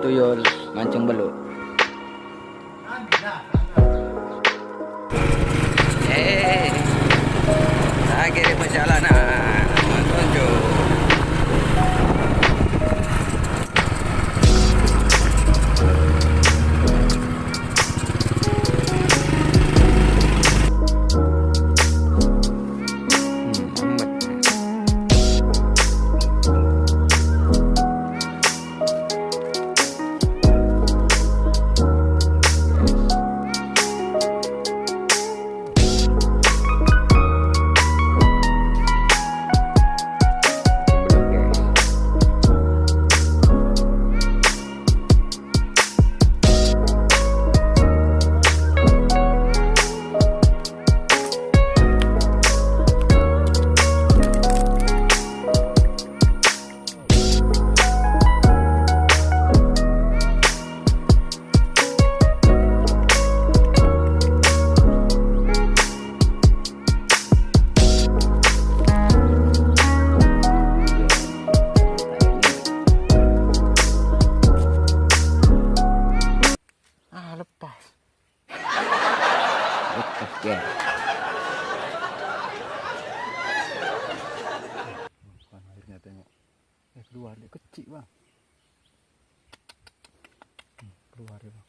tuyul mancing belut. Akhir perjalanan menuju ya. Akhirnya tengok. Keluar dia kecil bang. Keluar dia bang.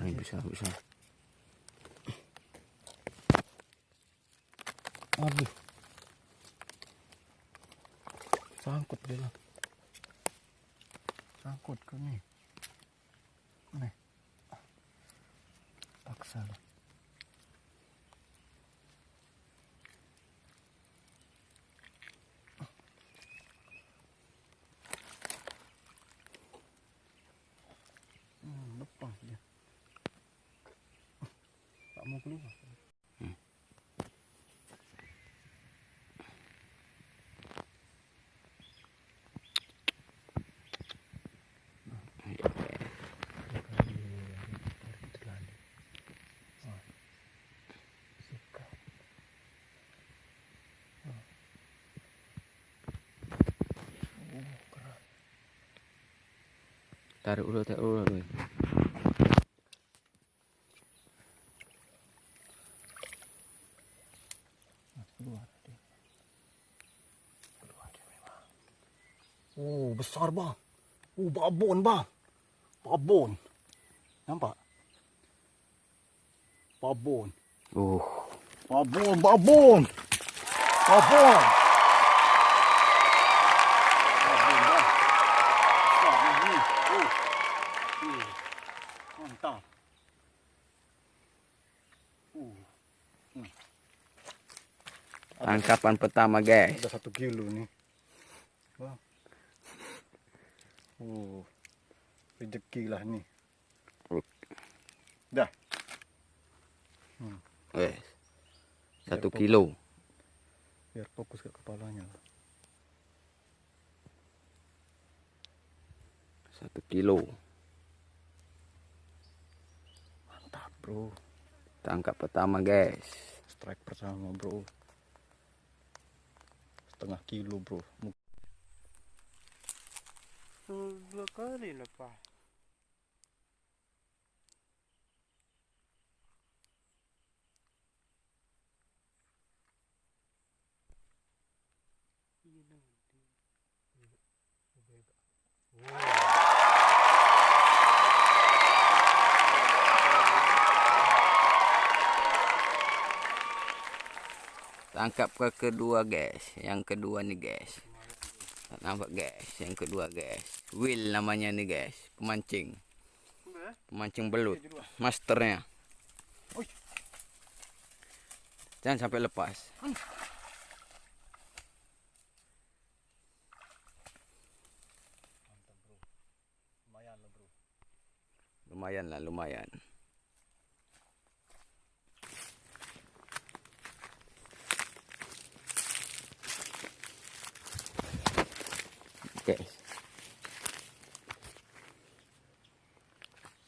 Bisa. Aduh. Sangkut dia lah. Sangkut ke ni. Nih. Paksa lah. Lepas dia. Tak mau keluar. Tarik dulu. Keluar dia memang. Oh, besar bang. Oh, babon bang. Babon. Nampak? Babon. Babon. Babon bang. Besar ni. Oh. Mantap. Tangkapan pertama guys. Ada 1 kilo nih. Wah. Rezeki lah nih. Dah. 1 kilo. Biar fokus ke kepalanya. 1 kilo. Mantap bro. Tangkap pertama guys. Strike pertama bro. 1/2 kilo bro. 2 kali lepas. Tangkap ke kedua guys. Yang kedua nih guys. Nampak guys. Yang kedua guys. Will namanya nih guys. Pemancing. Pemancing belut. Masternya. Jangan sampai lepas. Lumayan lah, lumayan. Guys.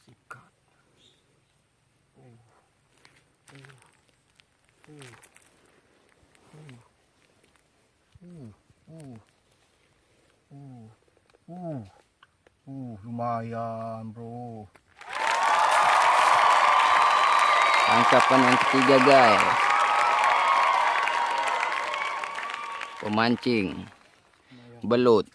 Sikat. Lumayan bro. Tangkapan yang ketiga guys. Pemancing belut.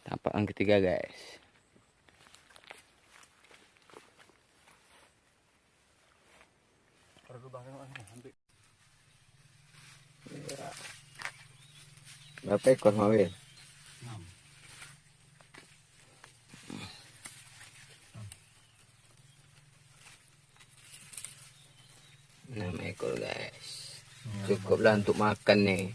Tampakan ketiga guys. Berapa ekor mawil? 6 ekor guys. Cukuplah untuk makan nih.